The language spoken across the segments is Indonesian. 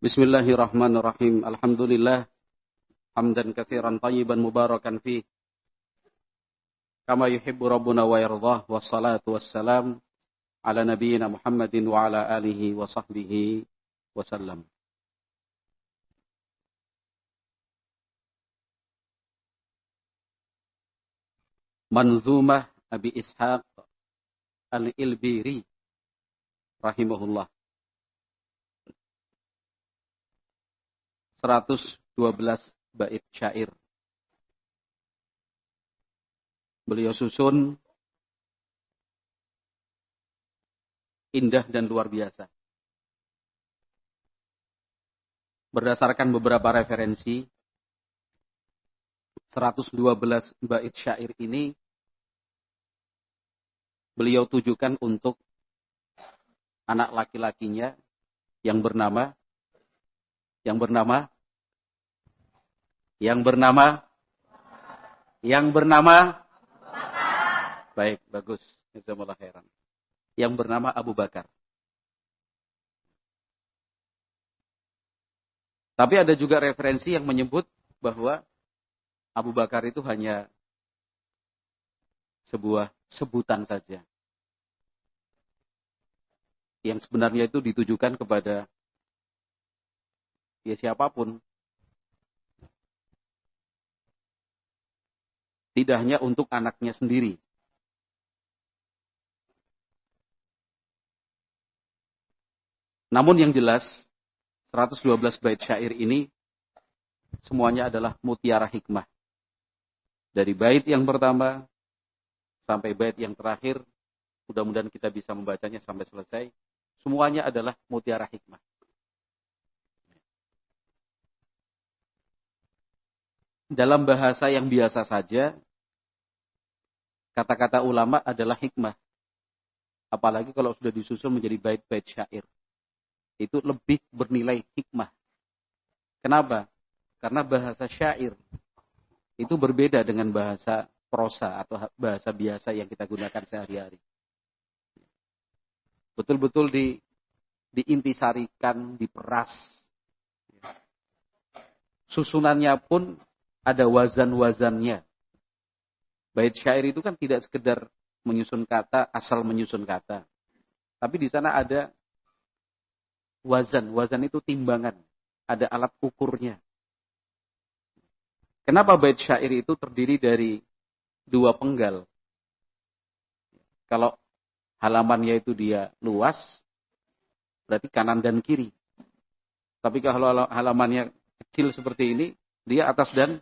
Bismillahirrahmanirrahim. Alhamdulillah hamdan katsiran thayyiban mubarakan fih kama yuhibbu rabbuna wa yardah, wassalatu wassalam ala nabiyyina Muhammadin wa ala alihi wa sahbihi wasallam. Manzumah Abi Ishaq Al-Ilbiri rahimahullah. 112 bait syair. Beliau susun indah dan luar biasa. Berdasarkan beberapa referensi, 112 bait syair ini beliau tujukan untuk anak laki-lakinya yang bernama baik, bagus. Jazakallahu khairan. Yang bernama Abu Bakar. Tapi ada juga referensi yang menyebut bahwa Abu Bakar itu hanya sebuah sebutan saja. Yang sebenarnya itu ditujukan kepada ya siapapun. Tidak hanya untuk anaknya sendiri. Namun yang jelas, 112 bait syair ini semuanya adalah mutiara hikmah. Dari bait yang pertama sampai bait yang terakhir, mudah-mudahan kita bisa membacanya sampai selesai. Semuanya adalah mutiara hikmah. Dalam bahasa yang biasa saja, kata-kata ulama adalah hikmah. Apalagi kalau sudah disusun menjadi bait-bait syair. Itu lebih bernilai hikmah. Kenapa? Karena bahasa syair itu berbeda dengan bahasa prosa atau bahasa biasa yang kita gunakan sehari-hari. Betul-betul diintisarikan, diperas. Susunannya pun ada wazan-wazannya. Bait syair itu kan tidak sekedar menyusun kata, asal menyusun kata. Tapi di sana ada wazan. Wazan itu timbangan. Ada alat ukurnya. Kenapa bait syair itu terdiri dari dua penggal? Kalau halamannya itu dia luas, berarti kanan dan kiri. Tapi kalau halamannya kecil seperti ini, dia atas dan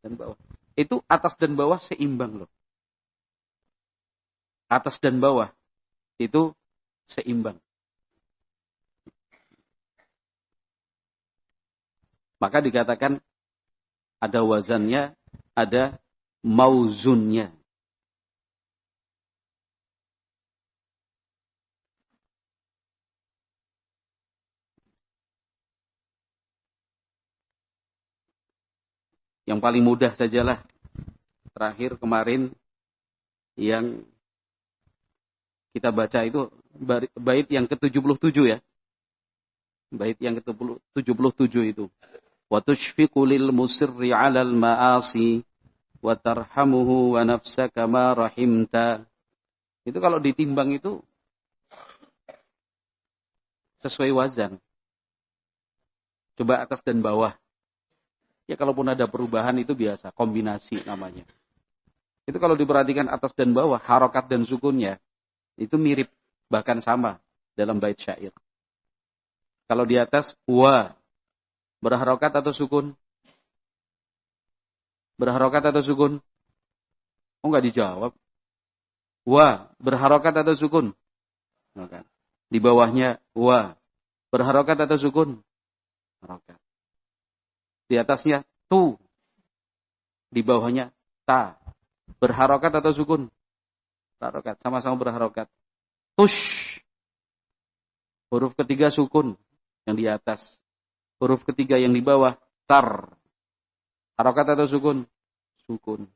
bawah. Itu atas dan bawah seimbang loh. Atas dan bawah itu seimbang. Maka dikatakan ada wazannya, ada mauzunnya. Yang paling mudah sajalah. Terakhir kemarin yang kita baca itu bait yang ke-77 ya. Bait yang ke-77 itu. Wa tushfiqu lil musirri 'alal ma'asi wa tarhamuhu wa nafsaka ma rahimta. Itu kalau ditimbang itu sesuai wazan. Coba atas dan bawah. Ya kalaupun ada perubahan itu biasa, kombinasi namanya. Itu kalau diperhatikan atas dan bawah, harokat dan sukunnya, itu mirip, bahkan sama dalam bait syair. Kalau di atas, wa, berharokat atau sukun? Berharokat atau sukun? Oh enggak dijawab. Wa, berharokat atau sukun? Di bawahnya, wa, berharokat atau sukun? Harokat. Di atasnya tu. Di bawahnya ta. Berharokat atau sukun? Harokat. Sama-sama berharokat. Tush. Huruf ketiga sukun. Yang di atas. Huruf ketiga yang di bawah. Tar. Harokat atau sukun? Sukun.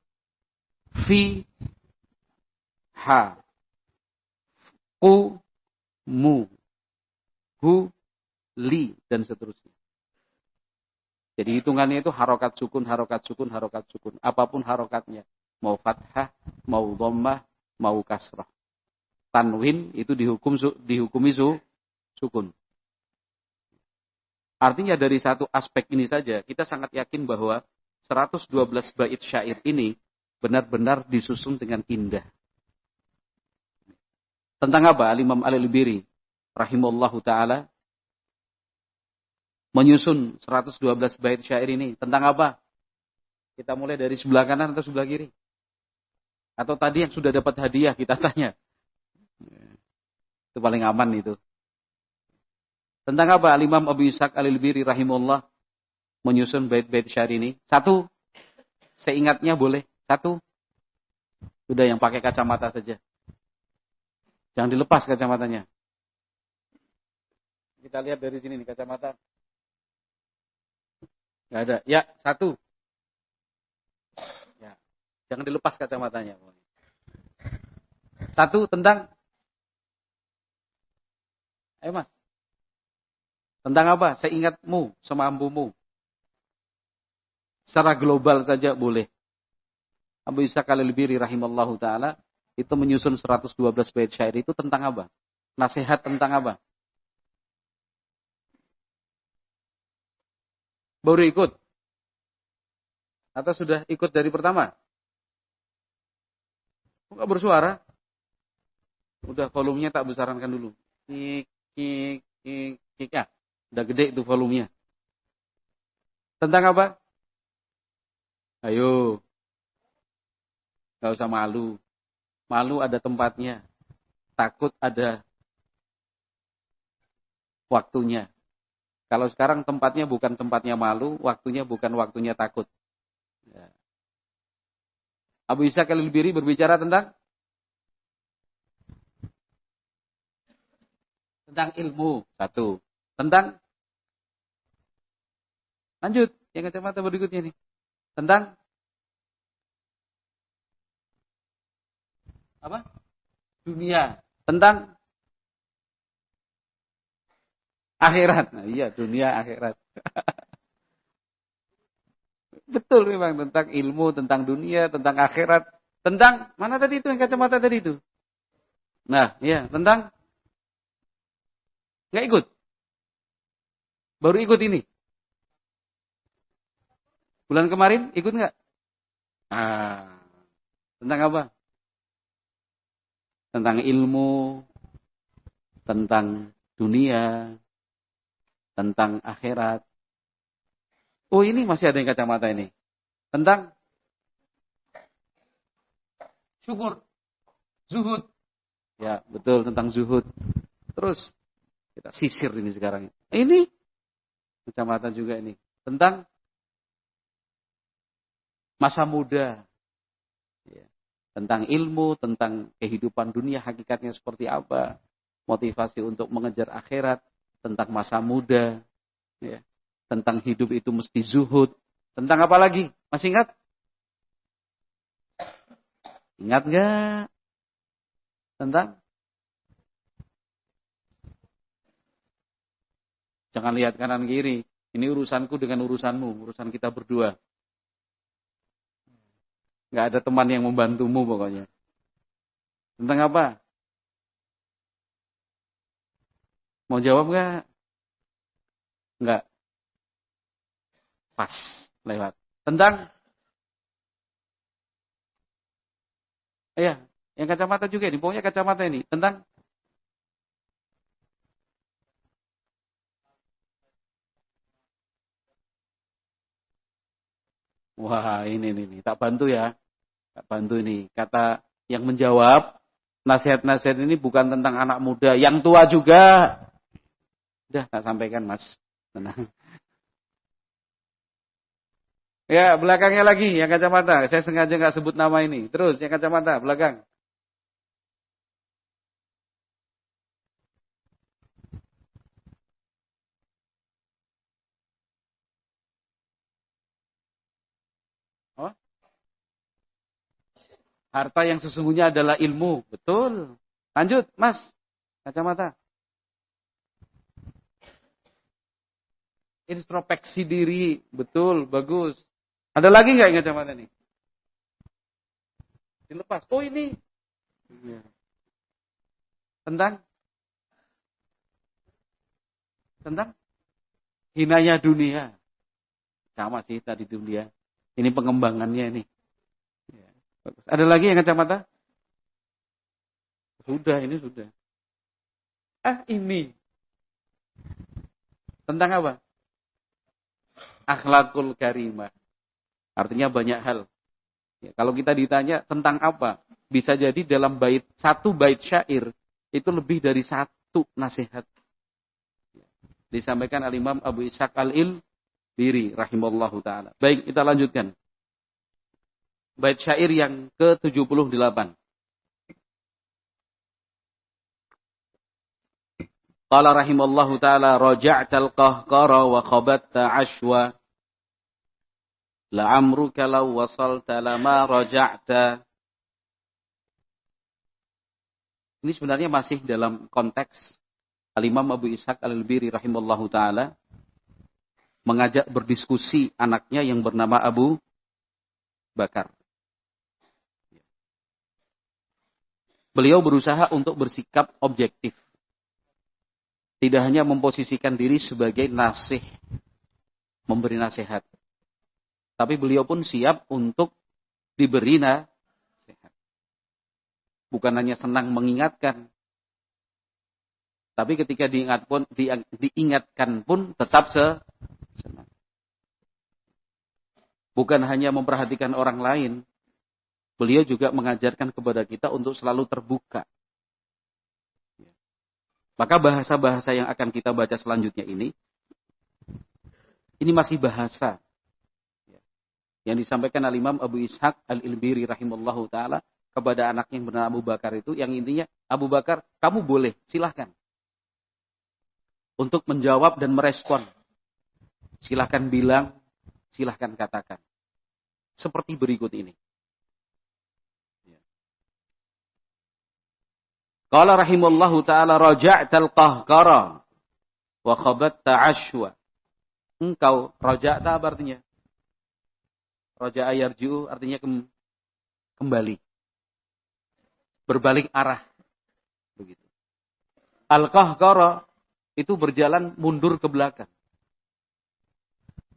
Fi. Ha. Ku. Mu. Hu. li, dan seterusnya. Jadi hitungannya itu harokat sukun, harokat sukun, harokat sukun. Apapun harokatnya. Mau fathah, mau dhammah, mau kasrah. Tanwin itu dihukumi sukun. Artinya dari satu aspek ini saja, kita sangat yakin bahwa 112 bait syair ini benar-benar disusun dengan indah. Tentang apa? Al-Imam Al-Albiri rahimallahu ta'ala menyusun 112 bait syair ini. Tentang apa? Kita mulai dari sebelah kanan atau sebelah kiri? Atau tadi yang sudah dapat hadiah kita tanya? Itu paling aman itu. Tentang apa? Al-Imam Abu Ishaq Al-Albiri rahimahullah menyusun bait-bait syair ini. Satu, seingatnya boleh. Satu, sudah yang pakai kacamata saja. Jangan dilepas kacamatanya. Kita lihat dari sini nih kacamata. Nggak ada. Ya, satu. Ya. Jangan dilepas kacamatanya. Satu tentang. Ayo mas. Tentang apa? Seingatmu, semampumu. Secara global saja boleh. Abu Ishaq Al-Albiri rahimallahu ta'ala itu menyusun 112 bait syair itu tentang apa? Nasihat tentang apa? Baru ikut? Atau sudah ikut dari pertama? Enggak bersuara? Udah volumenya tak besarankan dulu. Kik, kik, kik, kik. Ya, udah gede itu volumenya. Tentang apa? Ayo. Gak usah malu. Malu ada tempatnya. Takut ada waktunya. Kalau sekarang tempatnya bukan tempatnya malu, waktunya bukan waktunya takut. Ya. Abu Ishaq Al-Albiri berbicara tentang ilmu. Satu. Tentang lanjut. Yang kacamata berikutnya nih. Tentang apa? Dunia. Tentang akhirat. Nah, iya, dunia akhirat. Betul memang tentang ilmu, tentang dunia, tentang akhirat. Tentang, mana tadi itu yang kacamata tadi itu? Nah, iya, tentang nggak ikut. Baru ikut ini. Bulan kemarin ikut nggak? Ah, tentang apa? Tentang ilmu, tentang dunia, tentang akhirat. Oh, ini masih ada yang kacamata ini. Tentang syukur, zuhud. Ya, betul, tentang zuhud. Terus kita sisir ini sekarang. Ini kacamata juga ini. Tentang masa muda. Ya. Tentang ilmu, tentang kehidupan dunia, hakikatnya seperti apa. Motivasi untuk mengejar akhirat. Tentang masa muda. Ya. Tentang hidup itu mesti zuhud. Tentang apa lagi? Masih ingat? Ingat nggak? Tentang? Jangan lihat kanan kiri. Ini urusanku dengan urusanmu. Urusan kita berdua. Nggak ada teman yang membantumu pokoknya. Tentang apa? Mau jawab nggak? Nggak. Pas. Lewat. Tentang? Iya. Yang kacamata juga ini. Pokoknya kacamata ini. Tentang? Wah, ini. Tak bantu ya. Tak bantu ini. Kata yang menjawab, nasihat-nasihat ini bukan tentang anak muda. Yang tua juga. Udah, tak sampaikan, Mas. Tenang. Ya, belakangnya lagi yang kacamata. Saya sengaja nggak sebut nama ini. Terus, yang kacamata, belakang. Oh? Harta yang sesungguhnya adalah ilmu. Betul. Lanjut, Mas. Kacamata. Introspeksi diri. Betul, bagus. Ada lagi nggak yang kacamata nih? Dilepas. Oh ini. Ya. Tentang hinanya dunia. Sama sih tadi dunia. Ini pengembangannya ini. Ya. Bagus. Ada lagi yang kacamata? Sudah, ini sudah. Ini. Tentang apa? Akhlakul karimah. Artinya banyak hal. Ya, kalau kita ditanya tentang apa, bisa jadi dalam satu bait syair itu lebih dari satu nasihat. Ya. Disampaikan al-Imam Abu Ishaq al-Ilbiri rahimallahu taala. Baik, kita lanjutkan. Bait syair yang ke-78. Qala rahimallahu ta'ala raja'tal qahqara wa khabatta ashwa la'amruka law wasalta lama raja'ta. Ini sebenarnya masih dalam konteks Al-Imam Abu Ishaq al-Ilbiri rahimallahu ta'ala mengajak berdiskusi anaknya yang bernama Abu Bakar. Beliau berusaha untuk bersikap objektif. Tidak hanya memposisikan diri sebagai memberi nasihat. Tapi beliau pun siap untuk diberi nasihat. Bukan hanya senang mengingatkan. Tapi ketika diingatkan pun tetap senang. Bukan hanya memperhatikan orang lain. Beliau juga mengajarkan kepada kita untuk selalu terbuka. Maka bahasa-bahasa yang akan kita baca selanjutnya ini masih bahasa yang disampaikan al-Imam Abu Ishaq al-Ilbiri rahimallahu ta'ala kepada anaknya yang bernama Abu Bakar itu, yang intinya, Abu Bakar, kamu boleh, silahkan untuk menjawab dan merespon. Silahkan bilang, silahkan katakan. Seperti berikut ini. Qala rahimallahu ta'ala raja'tal qahqara wa khabatta ashwa. Engkau raja'ta apa artinya? Raja'a yarji'u artinya kembali. Berbalik arah. Begitu. Al-qahqara itu berjalan mundur ke belakang.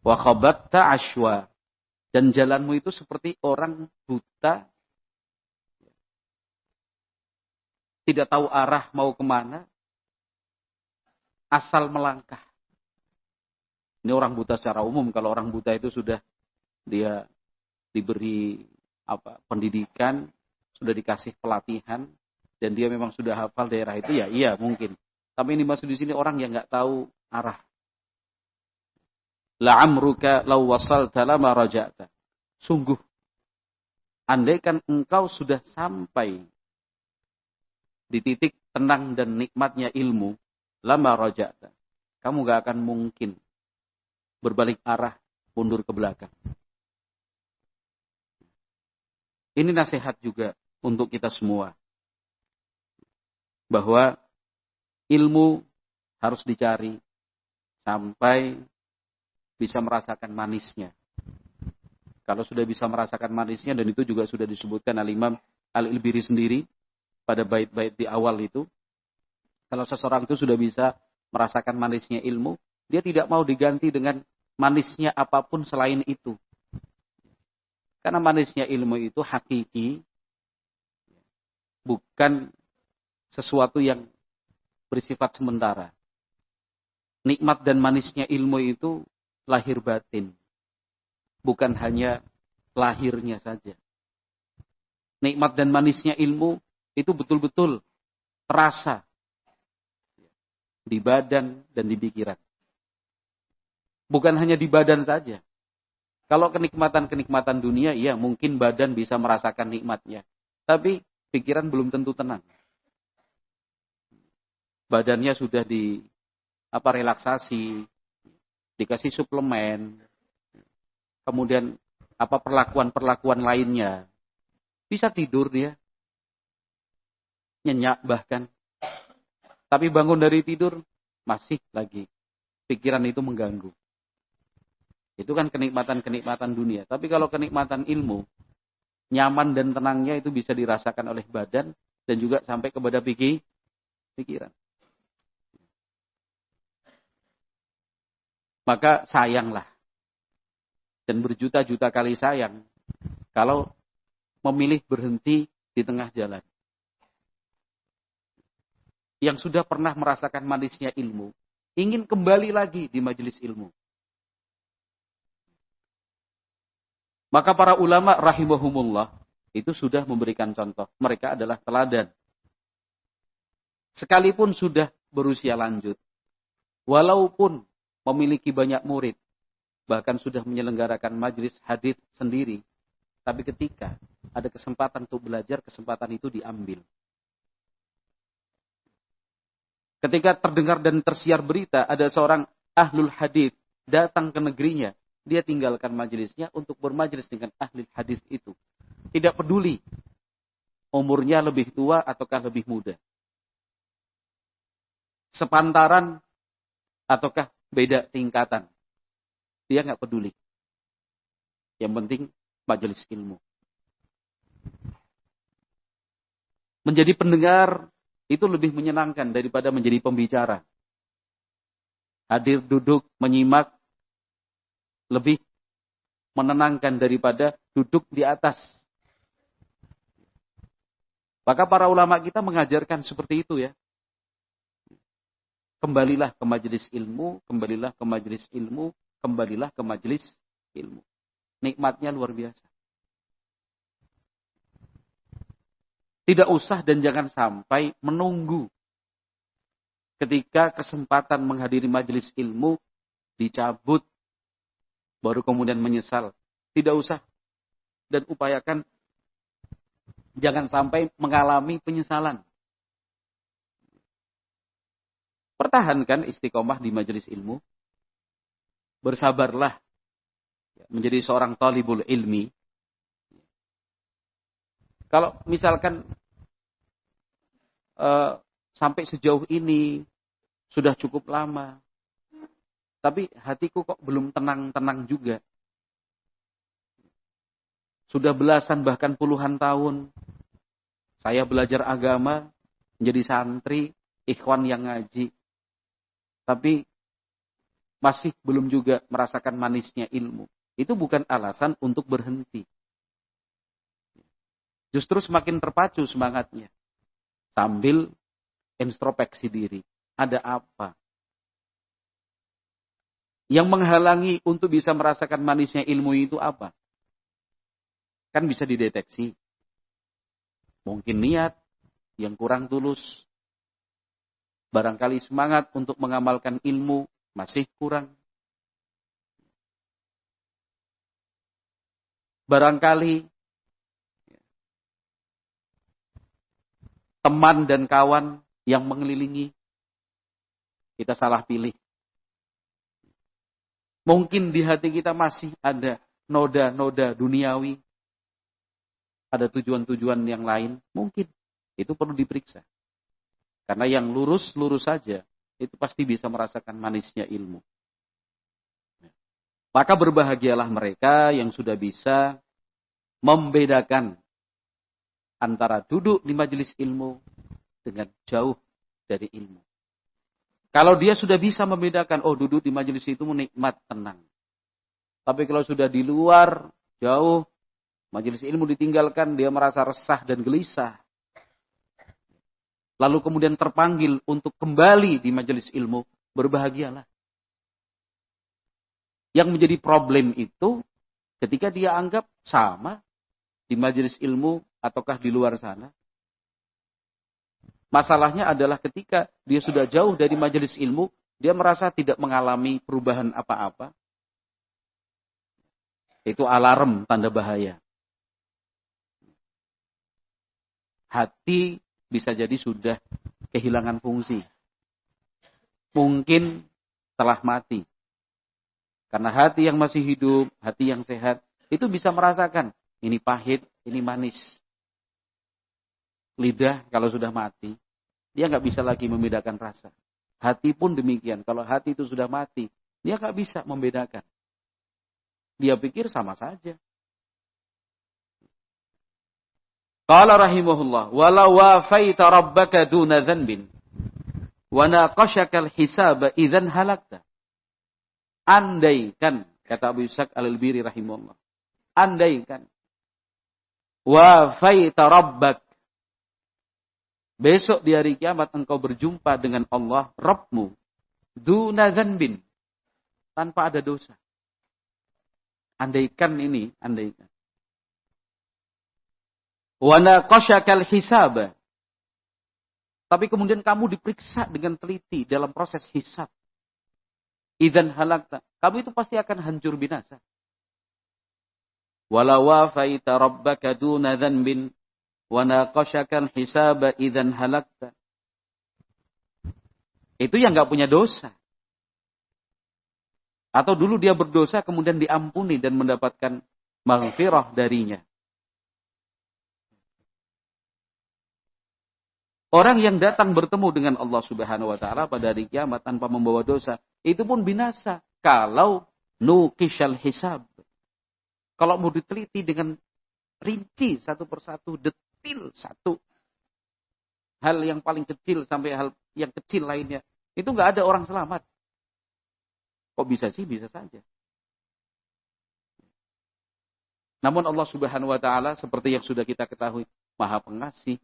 Wa khabatta ashwa. Dan jalanmu itu seperti orang buta. Tidak tahu arah mau kemana. Asal melangkah. Ini orang buta secara umum. Kalau orang buta itu sudah dia diberi pendidikan, sudah dikasih pelatihan, dan dia memang sudah hafal daerah itu, ya iya mungkin. Tapi ini maksud di sini orang yang nggak tahu arah. La'amruka law wasalta lama raja'ta. Sungguh, andaikan engkau sudah sampai di titik tenang dan nikmatnya ilmu, lama raja'ta. Kamu gak akan mungkin berbalik arah, mundur ke belakang. Ini nasihat juga untuk kita semua. Bahwa ilmu harus dicari sampai bisa merasakan manisnya. Kalau sudah bisa merasakan manisnya, dan itu juga sudah disebutkan al-Imam al-Ilbiri sendiri, pada bait-bait di awal itu, kalau seseorang itu sudah bisa merasakan manisnya ilmu, dia tidak mau diganti dengan manisnya apapun selain itu. Karena manisnya ilmu itu hakiki, bukan sesuatu yang bersifat sementara. Nikmat dan manisnya ilmu itu lahir batin, bukan hanya lahirnya saja. Nikmat dan manisnya ilmu itu betul-betul terasa di badan dan di pikiran. Bukan hanya di badan saja. Kalau kenikmatan-kenikmatan dunia, ya mungkin badan bisa merasakan nikmatnya. Tapi pikiran belum tentu tenang. Badannya sudah relaksasi, dikasih suplemen, kemudian perlakuan-perlakuan lainnya. Bisa tidur dia. Nyenyak bahkan. Tapi bangun dari tidur, masih lagi pikiran itu mengganggu. Itu kan kenikmatan-kenikmatan dunia. Tapi kalau kenikmatan ilmu, nyaman dan tenangnya itu bisa dirasakan oleh badan dan juga sampai kepada pikiran. Maka sayanglah dan berjuta-juta kali sayang kalau memilih berhenti di tengah jalan. Yang sudah pernah merasakan manisnya ilmu, ingin kembali lagi di majelis ilmu. Maka para ulama rahimahumullah itu sudah memberikan contoh. Mereka adalah teladan. Sekalipun sudah berusia lanjut, walaupun memiliki banyak murid, bahkan sudah menyelenggarakan majelis hadits sendiri, tapi ketika ada kesempatan untuk belajar, kesempatan itu diambil. Ketika terdengar dan tersiar berita, ada seorang ahlul hadits datang ke negerinya, dia tinggalkan majelisnya untuk bermajelis dengan ahli hadis itu. Tidak peduli umurnya lebih tua ataukah lebih muda. Sepantaran ataukah beda tingkatan. Dia nggak peduli. Yang penting majelis ilmu. Menjadi pendengar itu lebih menyenangkan daripada menjadi pembicara. Hadir duduk menyimak lebih menenangkan daripada duduk di atas. Maka para ulama kita mengajarkan seperti itu ya. Kembalilah ke majelis ilmu, kembalilah ke majelis ilmu, kembalilah ke majelis ilmu. Nikmatnya luar biasa. Tidak usah dan jangan sampai menunggu ketika kesempatan menghadiri majelis ilmu dicabut, baru kemudian menyesal. Tidak usah. Dan upayakan jangan sampai mengalami penyesalan. Pertahankan istiqomah di majelis ilmu. Bersabarlah menjadi seorang talibul ilmi. Kalau misalkan sampai sejauh ini sudah cukup lama, tapi hatiku kok belum tenang-tenang juga. Sudah belasan bahkan puluhan tahun saya belajar agama, menjadi santri, ikhwan yang ngaji. Tapi masih belum juga merasakan manisnya ilmu. Itu bukan alasan untuk berhenti. Justru semakin terpacu semangatnya. Sambil introspeksi diri. Ada apa? Yang menghalangi untuk bisa merasakan manisnya ilmu itu apa? Kan bisa dideteksi. Mungkin niat yang kurang tulus. Barangkali semangat untuk mengamalkan ilmu masih kurang. Barangkali teman dan kawan yang mengelilingi kita salah pilih. Mungkin di hati kita masih ada noda-noda duniawi. Ada tujuan-tujuan yang lain. Mungkin itu perlu diperiksa. Karena yang lurus-lurus saja, itu pasti bisa merasakan manisnya ilmu. Maka berbahagialah mereka yang sudah bisa membedakan antara duduk di majelis ilmu dengan jauh dari ilmu. Kalau dia sudah bisa membedakan, oh duduk di majelis itu menikmat, tenang. Tapi kalau sudah di luar, jauh, majelis ilmu ditinggalkan, dia merasa resah dan gelisah. Lalu kemudian terpanggil untuk kembali di majelis ilmu, berbahagialah. Yang menjadi problem itu, ketika dia anggap sama di majelis ilmu ataukah di luar sana. Masalahnya adalah ketika dia sudah jauh dari majelis ilmu, dia merasa tidak mengalami perubahan apa-apa. Itu alarm, tanda bahaya. Hati bisa jadi sudah kehilangan fungsi. Mungkin telah mati. Karena hati yang masih hidup, hati yang sehat, itu bisa merasakan ini pahit, ini manis. Lidah kalau sudah mati, dia nggak bisa lagi membedakan rasa. Hati pun demikian. Kalau hati itu sudah mati, dia nggak bisa membedakan. Dia pikir sama saja. Qala rahimahullah, walau wafaita rabbaka duna dhanbin wa naqashaka al-hisaba idzan halakta. Andaikan, kata Abu Ishaq Al-Albiri rahimahullah, andaikan wafaita rabbak, besok di hari kiamat engkau berjumpa dengan Allah Rabbmu duna dhanbin, tanpa ada dosa. Andaikan ini, andaikan. Wa naqashakal hisaba. Tapi kemudian kamu diperiksa dengan teliti dalam proses hisab. Idzan halakta. Kamu itu pasti akan hancur binasa. Wala wafaita rabbaka duna dhanbin wa naqashakal hisaba idzan halakta. Itu yang enggak punya dosa. Atau dulu dia berdosa kemudian diampuni dan mendapatkan maghfirah darinya. Orang yang datang bertemu dengan Allah Subhanahu wa taala pada hari kiamat tanpa membawa dosa, itu pun binasa kalau nuqishal hisab. Kalau mau diteliti dengan rinci satu persatu, detil satu hal yang paling kecil sampai hal yang kecil lainnya, itu enggak ada orang selamat. Kok bisa sih? Bisa saja. Namun Allah Subhanahu wa taala seperti yang sudah kita ketahui, Maha Pengasih,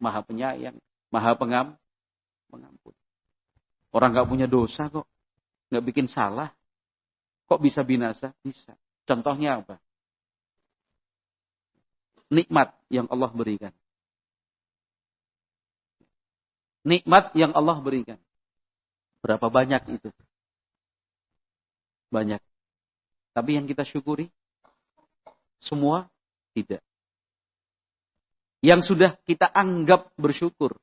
Maha Penyayang, Maha Pengampun. Orang enggak punya dosa kok, enggak bikin salah. Kok bisa binasa? Bisa. Contohnya apa? Nikmat yang Allah berikan. Nikmat yang Allah berikan. Berapa banyak itu? Banyak. Tapi yang kita syukuri semua tidak. Yang sudah kita anggap bersyukur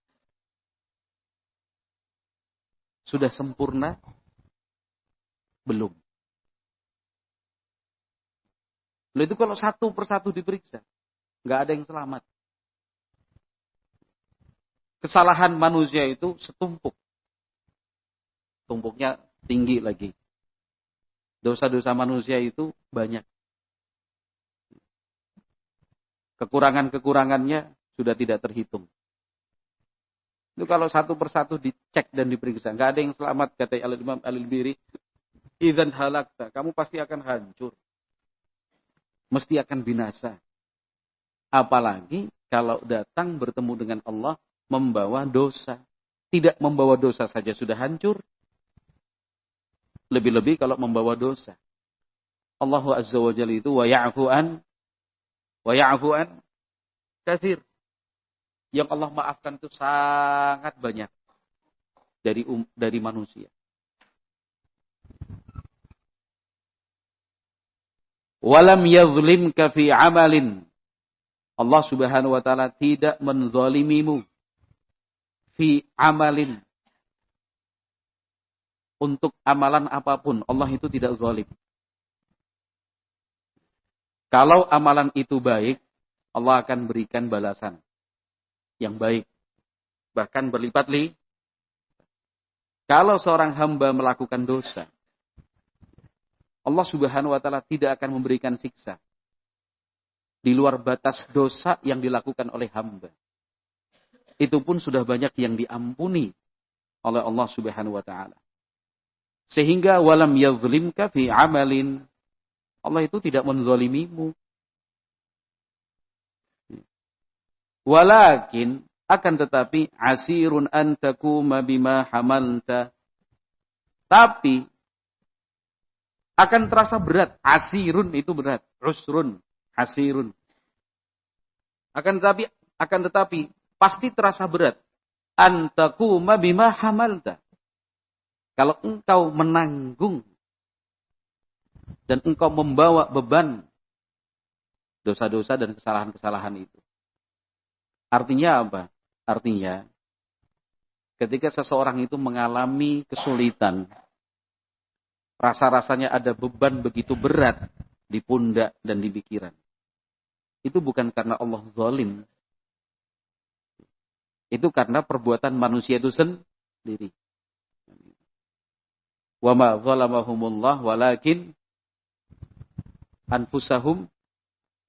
sudah sempurna? Belum. Lalu itu kalau satu persatu diperiksa, nggak ada yang selamat. Kesalahan manusia itu setumpuk. Tumpuknya tinggi lagi. Dosa-dosa manusia itu banyak. Kekurangan-kekurangannya sudah tidak terhitung. Itu kalau satu persatu dicek dan diperiksa, nggak ada yang selamat, kata Al-Imam Al-Albiri. Idzan halakta, kamu pasti akan hancur. Mesti akan binasa. Apalagi kalau datang bertemu dengan Allah membawa dosa. Tidak membawa dosa saja sudah hancur. Lebih-lebih kalau membawa dosa. Allah Azza wa Jalla itu wa ya'fu an katsir. Yang Allah maafkan itu sangat banyak dari manusia. Walam yazlimka fi amalin. Allah Subhanahu wa taala tidak menzalimimu fi amalin. Untuk amalan apapun, Allah itu tidak zalim. Kalau amalan itu baik, Allah akan berikan balasan yang baik. Bahkan berlipat-lipat. Kalau seorang hamba melakukan dosa, Allah Subhanahu wa taala tidak akan memberikan siksa di luar batas dosa yang dilakukan oleh hamba. Itu pun sudah banyak yang diampuni oleh Allah Subhanahu wa taala. Sehingga walam yazlimka fi amalin. Allah itu tidak menzalimimu. Walakin akan tetapi asirun an takuma bima hamalta. Tapi akan terasa berat. Asirun itu berat. Usrun, asirun. Akan tetapi pasti terasa berat. An takuma bima hamalta. Kalau engkau menanggung dan engkau membawa beban dosa-dosa dan kesalahan-kesalahan itu. Artinya apa? Artinya ketika seseorang itu mengalami kesulitan, rasa-rasanya ada beban begitu berat di pundak dan di pikiran. Itu bukan karena Allah zalim. Itu karena perbuatan manusia itu sendiri. Wa ma zalamahumullah walakin anfusahum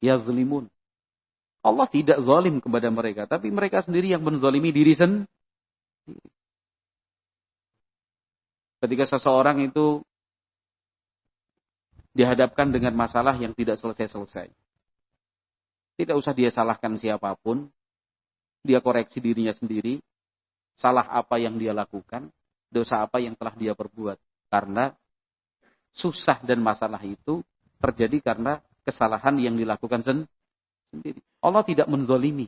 yazlimun. Allah tidak zalim kepada mereka, tapi mereka sendiri yang menzalimi diri sendiri. Ketika seseorang itu dihadapkan dengan masalah yang tidak selesai-selesai, tidak usah dia salahkan siapapun, dia koreksi dirinya sendiri, salah apa yang dia lakukan, dosa apa yang telah dia perbuat. Karena susah dan masalah itu terjadi karena kesalahan yang dilakukan sendiri. Allah tidak menzalimi.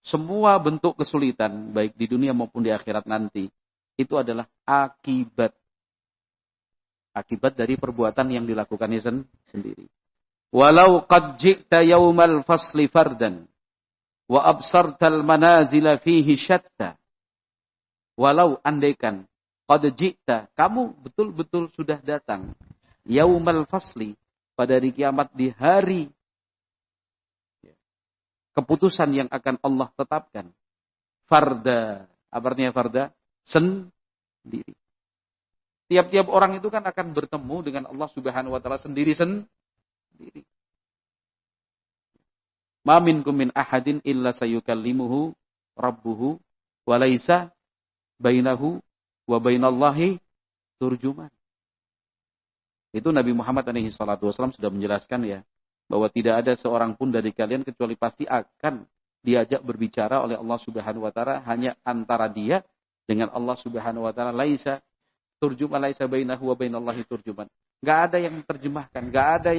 Semua bentuk kesulitan, baik di dunia maupun di akhirat nanti, itu adalah akibat dari perbuatan yang dilakukannya sendiri. Walau qad ji'ta yaumal fasli fardan wa absartal manazila fihi syatta. Walau andaikan qad ji'ta, kamu betul-betul sudah datang yaumal fasli, pada hari kiamat, di hari keputusan yang akan Allah tetapkan. Farda, apa artinya farda? Sendiri. Tiap-tiap orang itu kan akan bertemu dengan Allah Subhanahu wa taala sendiri. Ma minkum min ahadin illa sayukallimuhu rabbuhu wa laisa bainahu wa bainallahi turjuman. Itu Nabi Muhammad SAW sudah menjelaskan ya, bahwa tidak ada seorang pun dari kalian kecuali pasti akan diajak berbicara oleh Allah Subhanahu wa taala, hanya antara dia dengan Allah Subhanahu wa taala. Laisa turjuman, laisa bainahu wa bainallahi turjuman. Enggak ada yang menerjemahkan, enggak ada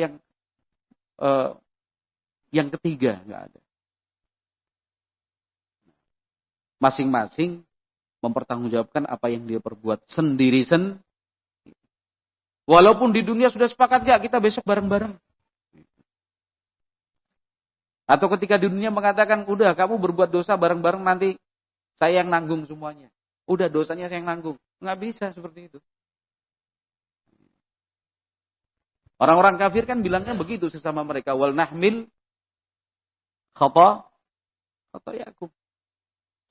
yang ketiga, enggak ada. Masing-masing mempertanggungjawabkan apa yang dia perbuat sendiri. Walaupun di dunia sudah sepakat enggak, kita besok bareng-bareng. Atau ketika di dunia mengatakan, udah kamu berbuat dosa bareng-bareng, nanti saya yang nanggung semuanya. Udah dosanya saya yang nanggung. Nggak bisa seperti itu. Orang-orang kafir kan bilangnya begitu sesama mereka. Wal nahmil khatayakum.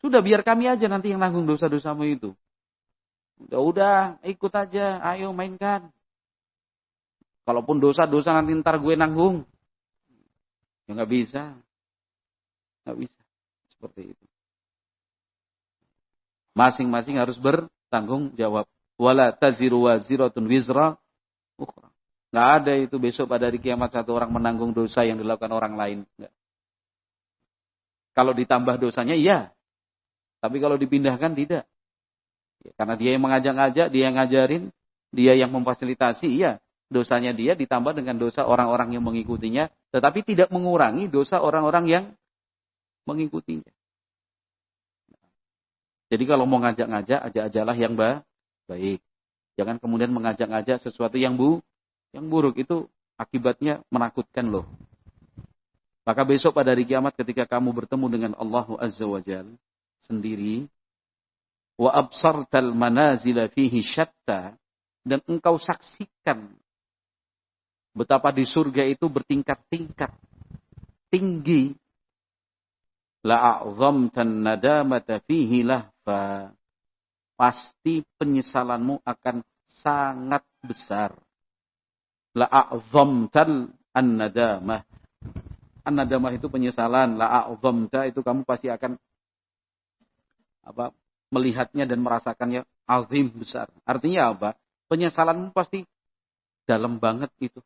Sudah biar kami aja nanti yang nanggung dosa-dosamu itu. Udah ikut aja, ayo mainkan. Kalaupun dosa-dosa nanti ntar gue nanggung. Ya nggak bisa. Nggak bisa. Seperti itu. Masing-masing harus bertanggung jawab. Wala taziru waziratun wizra ukhra. Nggak ada itu besok pada hari kiamat satu orang menanggung dosa yang dilakukan orang lain. Nggak. Kalau ditambah dosanya, iya. Tapi kalau dipindahkan, tidak. Ya, karena dia yang mengajak-ngajak, dia yang ngajarin, dia yang memfasilitasi, iya. Dosanya dia ditambah dengan dosa orang-orang yang mengikutinya, tetapi tidak mengurangi dosa orang-orang yang mengikutinya. Jadi kalau mau ngajak-ngajak, ajak-ajalah yang baik. Jangan kemudian mengajak-ngajak sesuatu yang buruk. Itu akibatnya menakutkan loh. Maka besok pada hari kiamat ketika kamu bertemu dengan Allah Azza wa Jalla sendiri, wa absartal manazila fihi syatta, dan engkau saksikan betapa di surga itu bertingkat-tingkat tinggi, la'azamtan nadamata fihi lahfa, pasti penyesalanmu akan sangat besar. La'azamtal an-nadamah. An-nadamah itu penyesalan, la'azamta itu kamu pasti akan melihatnya dan merasakannya azim, besar. Artinya apa? Penyesalanmu pasti dalam banget itu.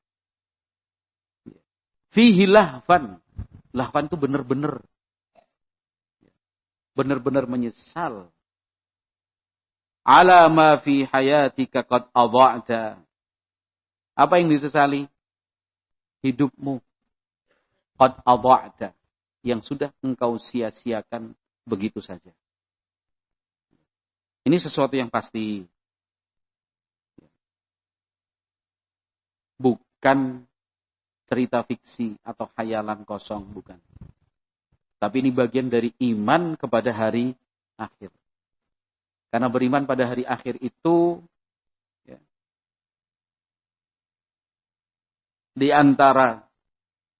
Fihi lahfan. Lahfan itu benar-benar menyesal. Ala ma fi hayatika qad adha'ta. Apa yang disesali? Hidupmu. Qad adha'ta. Yang sudah engkau sia-siakan begitu saja. Ini sesuatu yang pasti. Bukan cerita fiksi atau khayalan kosong, bukan. Tapi ini bagian dari iman kepada hari akhir. Karena beriman pada hari akhir itu, ya, di antara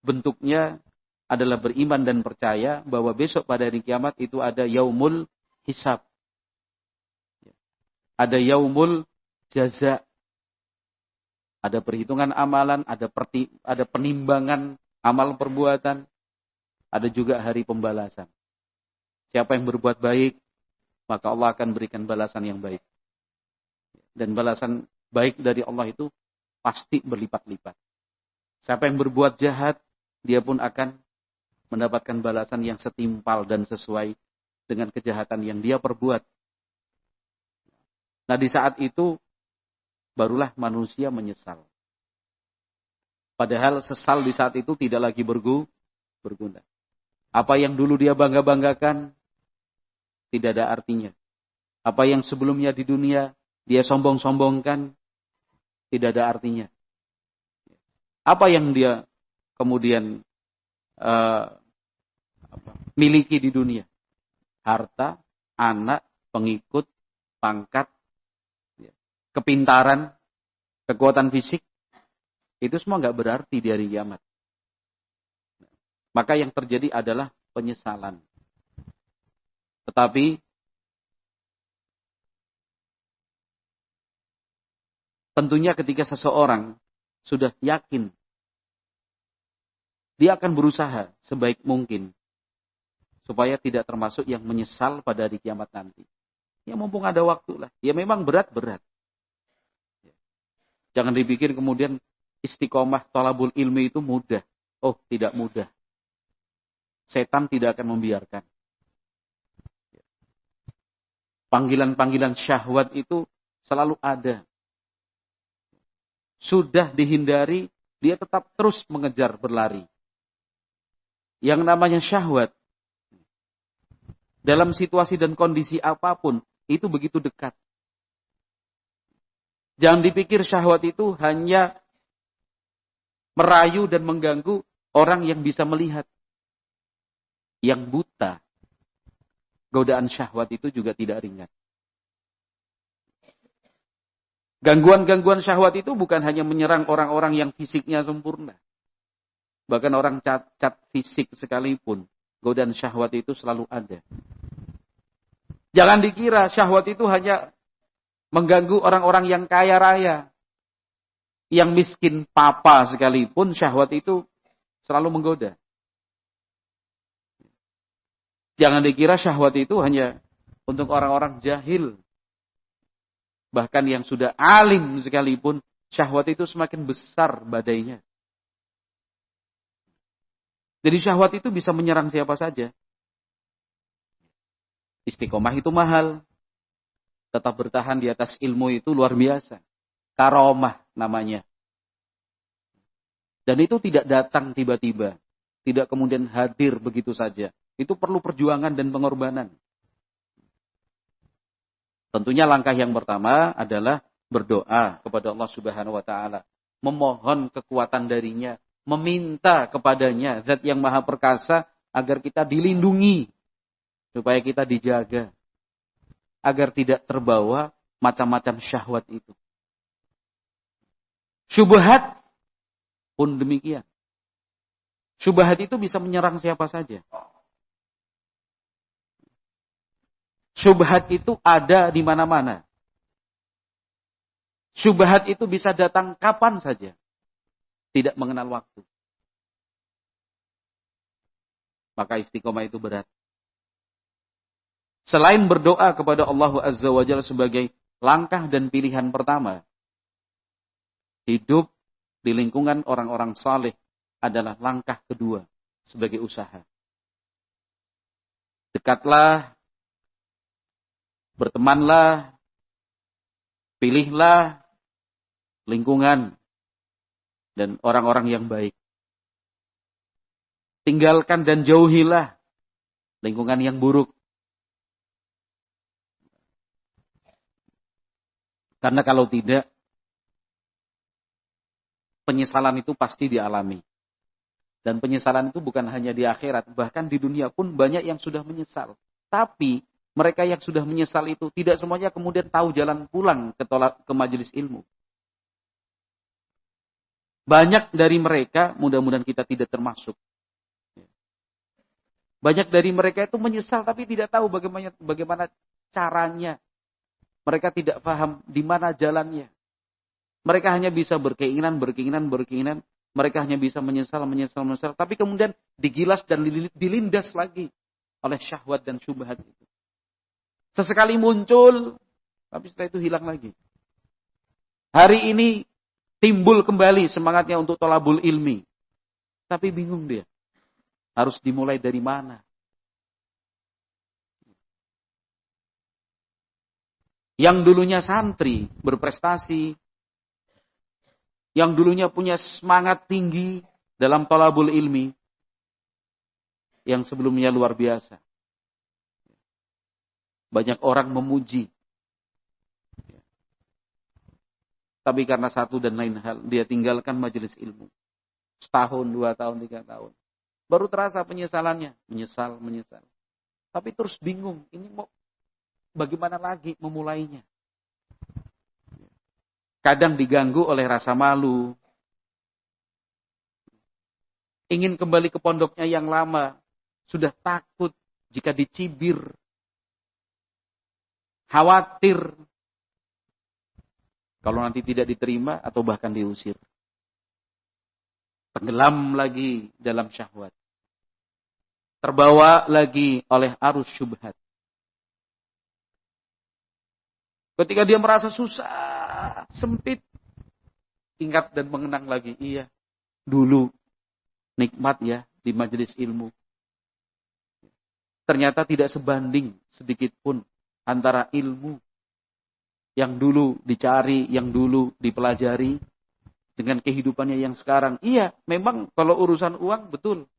bentuknya adalah beriman dan percaya bahwa besok pada hari kiamat itu ada yaumul hisab. Ada yaumul jaza. Ada perhitungan amalan, ada penimbangan amal perbuatan, ada juga hari pembalasan. Siapa yang berbuat baik, maka Allah akan berikan balasan yang baik. Dan balasan baik dari Allah itu pasti berlipat-lipat. Siapa yang berbuat jahat, dia pun akan mendapatkan balasan yang setimpal dan sesuai dengan kejahatan yang dia perbuat. Nah, di saat itu barulah manusia menyesal. Padahal sesal di saat itu tidak lagi berguna. Apa yang dulu dia bangga-banggakan tidak ada artinya. Apa yang sebelumnya di dunia dia sombong-sombongkan tidak ada artinya. Apa yang dia kemudian miliki di dunia? Harta, anak, pengikut, pangkat, kepintaran, kekuatan fisik, itu semua nggak berarti di hari kiamat. Maka yang terjadi adalah penyesalan. Tetapi tentunya ketika seseorang sudah yakin, dia akan berusaha sebaik mungkin supaya tidak termasuk yang menyesal pada hari kiamat nanti. Ya mumpung ada waktu lah. Ya memang berat-berat. Jangan dipikir kemudian istiqomah thalabul ilmi itu mudah. Oh, tidak mudah. Setan tidak akan membiarkan. Panggilan-panggilan syahwat itu selalu ada. Sudah dihindari, dia tetap terus mengejar berlari. Yang namanya syahwat, dalam situasi dan kondisi apapun, itu begitu dekat. Jangan dipikir syahwat itu hanya merayu dan mengganggu orang yang bisa melihat. Yang buta, godaan syahwat itu juga tidak ringan. Gangguan-gangguan syahwat itu bukan hanya menyerang orang-orang yang fisiknya sempurna. Bahkan orang cacat fisik sekalipun, godaan syahwat itu selalu ada. Jangan dikira syahwat itu hanya mengganggu orang-orang yang kaya raya. Yang miskin papa sekalipun, syahwat itu selalu menggoda. Jangan dikira syahwat itu hanya untuk orang-orang jahil. Bahkan yang sudah alim sekalipun, syahwat itu semakin besar badainya. Jadi syahwat itu bisa menyerang siapa saja. Istiqomah itu mahal. Tetap bertahan di atas ilmu itu luar biasa. Karomah namanya. Dan itu tidak datang tiba-tiba. Tidak kemudian hadir begitu saja. Itu perlu perjuangan dan pengorbanan. Tentunya langkah yang pertama adalah berdoa kepada Allah Subhanahu wa taala, memohon kekuatan darinya, meminta kepadanya Zat yang Maha Perkasa agar kita dilindungi, supaya kita dijaga, agar tidak terbawa macam-macam syahwat itu. Syubhat pun demikian. Syubhat itu bisa menyerang siapa saja. Syubhat itu ada di mana-mana. Syubhat itu bisa datang kapan saja. Tidak mengenal waktu. Maka istiqomah itu berat. Selain berdoa kepada Allah Azza wa Jalla sebagai langkah dan pilihan pertama, hidup di lingkungan orang-orang saleh adalah langkah kedua sebagai usaha. Dekatlah, bertemanlah, pilihlah lingkungan dan orang-orang yang baik. Tinggalkan dan jauhilah lingkungan yang buruk. Karena kalau tidak, penyesalan itu pasti dialami. Dan penyesalan itu bukan hanya di akhirat, bahkan di dunia pun banyak yang sudah menyesal. Tapi mereka yang sudah menyesal itu tidak semuanya kemudian tahu jalan pulang ke majelis ilmu. Banyak dari mereka, mudah-mudahan kita tidak termasuk. Banyak dari mereka itu menyesal tapi tidak tahu bagaimana caranya. Mereka tidak paham di mana jalannya. Mereka hanya bisa berkeinginan. Mereka hanya bisa menyesal. Tapi kemudian digilas dan dilindas lagi oleh syahwat dan syubhat itu. Sesekali muncul, tapi setelah itu hilang lagi. Hari ini timbul kembali semangatnya untuk thalabul ilmi. Tapi bingung dia. Harus dimulai dari mana? Yang dulunya santri, berprestasi. Yang dulunya punya semangat tinggi dalam thalabul ilmi. Yang sebelumnya luar biasa. Banyak orang memuji. Tapi karena satu dan lain hal, dia tinggalkan majelis ilmu. Setahun, 2 tahun, 3 tahun. Baru terasa penyesalannya. Menyesal. Tapi terus bingung. Ini mau bagaimana lagi memulainya? Kadang diganggu oleh rasa malu. Ingin kembali ke pondoknya yang lama. Sudah takut jika dicibir. Khawatir. Kalau nanti tidak diterima atau bahkan diusir. Tenggelam lagi dalam syahwat. Terbawa lagi oleh arus syubhat. Ketika dia merasa susah, sempit. Ingat dan mengenang lagi. Iya, dulu nikmat ya di majelis ilmu. Ternyata tidak sebanding sedikit pun antara ilmu yang dulu dicari, yang dulu dipelajari, dengan kehidupannya yang sekarang. Iya, memang kalau urusan uang, betul.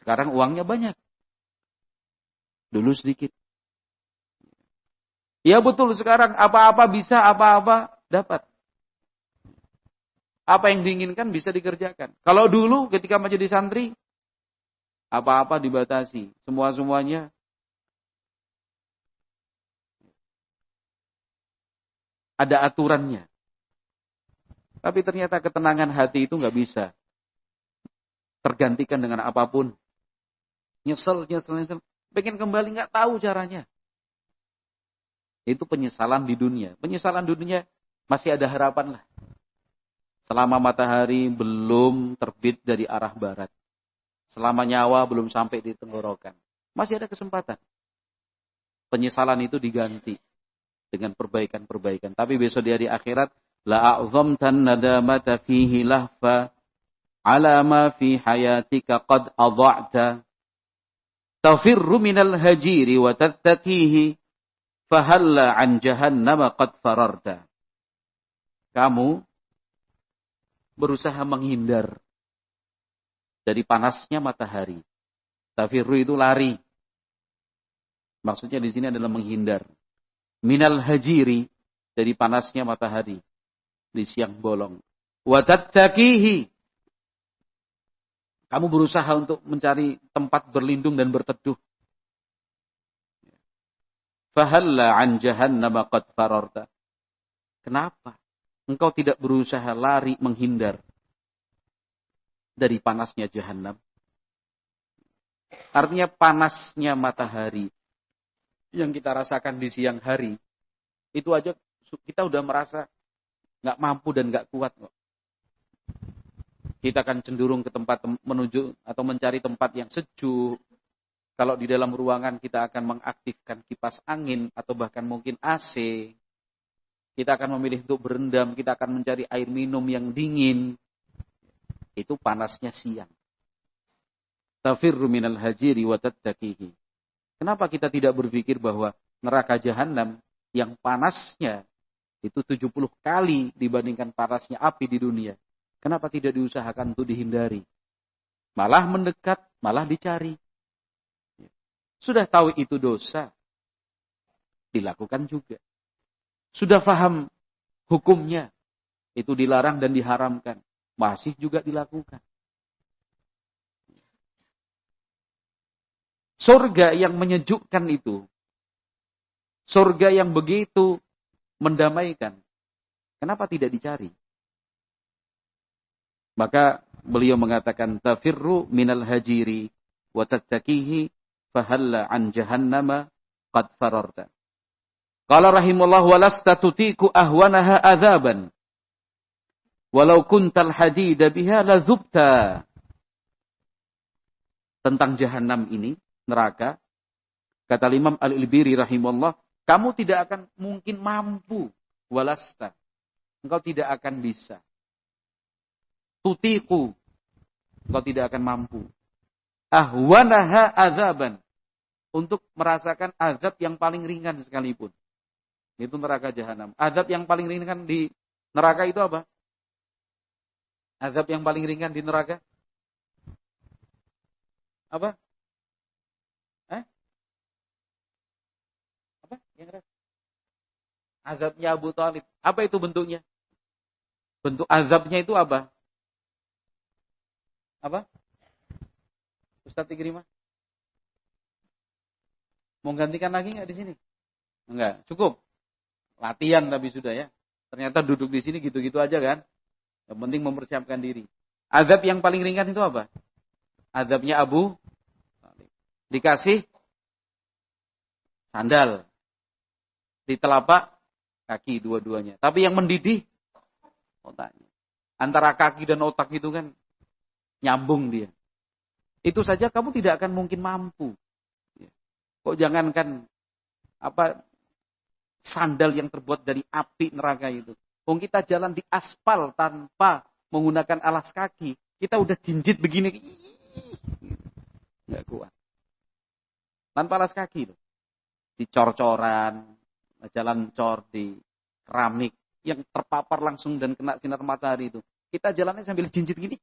Sekarang uangnya banyak. Dulu sedikit. Ya betul, sekarang apa-apa bisa, apa-apa dapat. Apa yang diinginkan bisa dikerjakan. Kalau dulu ketika menjadi santri, apa-apa dibatasi. Semua-semuanya ada aturannya. Tapi ternyata ketenangan hati itu nggak bisa tergantikan dengan apapun. Nyesel. Pengen kembali nggak tahu caranya. Itu penyesalan di dunia. Penyesalan di dunia masih ada harapan lah. Selama matahari belum terbit dari arah barat. Selama nyawa belum sampai di tenggorokan. Masih ada kesempatan. Penyesalan itu diganti dengan perbaikan-perbaikan. Tapi besok di hari akhirat, la'a'zamtan nadamata fihi lahfa ala ma fi hayatika qad adha'ta tafirru minal hajiri wa tattakihi fahalla an jahannama qad fararta. Kamu berusaha menghindar dari panasnya matahari. Tafirru itu lari. Maksudnya di sini adalah menghindar. Minal hajiri, dari panasnya matahari di siang bolong. Wa tattakihi, kamu berusaha untuk mencari tempat berlindung dan berteduh. Fahalla an jahannama qad fararta. Kenapa engkau tidak berusaha lari menghindar dari panasnya jahannam? Artinya panasnya matahari yang kita rasakan di siang hari, itu aja kita udah merasa nggak mampu dan nggak kuat kok. Kita akan cenderung ke tempat menuju atau mencari tempat yang sejuk. Kalau di dalam ruangan kita akan mengaktifkan kipas angin atau bahkan mungkin AC. Kita akan memilih untuk berendam, kita akan mencari air minum yang dingin. Itu panasnya siang. Tafirru minal hajiri wa tattakihi. Kenapa kita tidak berpikir bahwa neraka jahanam yang panasnya itu 70 kali dibandingkan panasnya api di dunia? Kenapa tidak diusahakan untuk dihindari? Malah mendekat, malah dicari. Sudah tahu itu dosa, dilakukan juga. Sudah paham hukumnya, itu dilarang dan diharamkan, masih juga dilakukan. Surga yang menyejukkan itu, surga yang begitu mendamaikan, kenapa tidak dicari? Maka beliau mengatakan, tafirru minal hajiri wa tattakihi fahalla an jahannama qad fararta. Qala rahimullah walasta tutiku ahwanaha adzaban Walau kuntal hadida biha lazubta. Tentang jahanam ini, neraka, kata Imam Al-Ilbiri rahimahullah, kamu tidak akan mungkin mampu, walasta. Engkau tidak akan bisa. Tutiku, engkau tidak akan mampu. Ahwanaha azaban. Untuk merasakan azab yang paling ringan sekalipun. Itu neraka jahanam. Azab yang paling ringan di neraka itu apa? Azab yang paling ringan di neraka? Apa? Apa? Yang keras? Azabnya Abu Thalib. Apa itu bentuknya? Bentuk azabnya itu apa? Apa? Ustaz Ikrimah? Mau gantikan lagi nggak di sini? Enggak, cukup. Latihan tapi sudah ya. Ternyata duduk di sini gitu-gitu aja kan. Yang penting mempersiapkan diri. Azab yang paling ringan itu apa? Azabnya Abu Thalib. Dikasih sandal di telapak kaki dua-duanya. Tapi yang mendidih otaknya. Antara kaki dan otak itu kan nyambung dia. Itu saja kamu tidak akan mungkin mampu. Kok jangankan sandal yang terbuat dari api neraka itu. Wong kita jalan di aspal tanpa menggunakan alas kaki, kita udah jinjit begini. Nggak kuat. Tanpa alas kaki loh. Di cor-coran, jalan cor di keramik yang terpapar langsung dan kena sinar matahari itu. Kita jalannya sambil jinjit gini.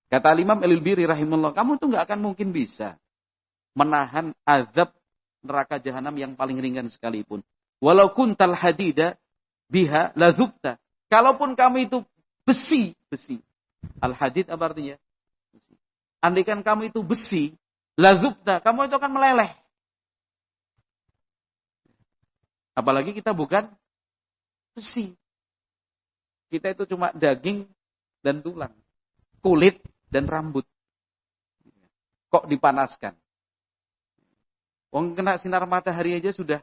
Kata Imam Al-Ilbiri rahimahullah, kamu tuh nggak akan mungkin bisa menahan azab neraka jahanam yang paling ringan sekalipun. Walau kuntal hadida biha lazubta. Kalaupun kamu itu besi. Al-hadid apa artinya? Besi. Andaikan kamu itu besi, lazubta, kamu itu akan meleleh. Apalagi kita bukan besi. Kita itu cuma daging dan tulang. Kulit dan rambut. Kok dipanaskan? Wong kena sinar matahari aja sudah.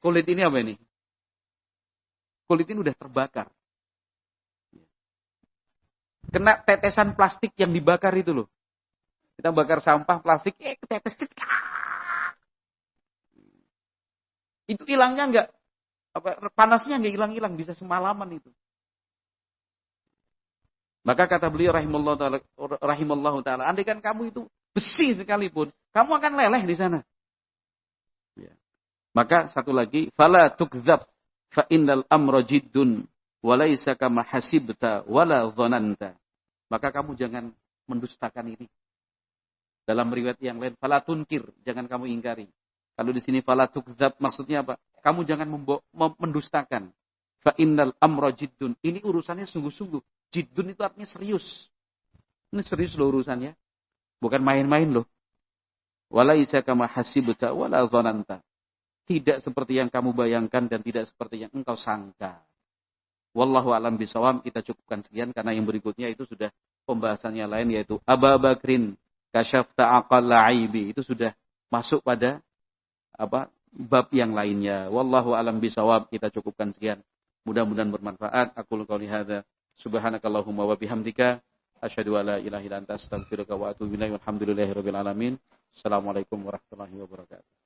Kulit ini apa ini? Kulit ini udah terbakar. Kena tetesan plastik yang dibakar itu loh. Kita bakar sampah plastik, ketetes. Itu hilangnya enggak, panasnya enggak hilang-hilang, bisa semalaman itu. Maka kata beliau rahimallahu ta'ala, andaikan kamu itu besi sekalipun, kamu akan leleh di sana. Ya. Maka satu lagi, fala tukzab fa innal amra jiddun wa laisa kama hasibta wala dhananta. Maka kamu jangan mendustakan ini. Dalam riwayat yang lain, fala tunkir, jangan kamu ingkari. Kalau di sini fala tukzab maksudnya apa? Kamu jangan mendustakan. Fa innal amra jiddun. Ini urusannya sungguh-sungguh. Jiddun itu artinya serius. Ini serius loh urusannya. Bukan main-main loh. Walaisa kama hasibta wala dhananta. Tidak seperti yang kamu bayangkan dan tidak seperti yang engkau sangka. Wallahu a'lam bishawab. Kita cukupkan sekian karena yang berikutnya itu sudah pembahasannya lain, yaitu Abu Bakrin kasyafta aqalla aibi. Itu sudah masuk pada bab yang lainnya. Wallahu a'lam bishawab. Kita cukupkan sekian. Mudah-mudahan bermanfaat. Aku qouli hadza. Subhanakallahumma wa bihamdika asyhadu an la ilaha illa anta astaghfiruka wa atubu ilaik. Walhamdulillahirabbil alamin. Assalamualaikum warahmatullahi wabarakatuh.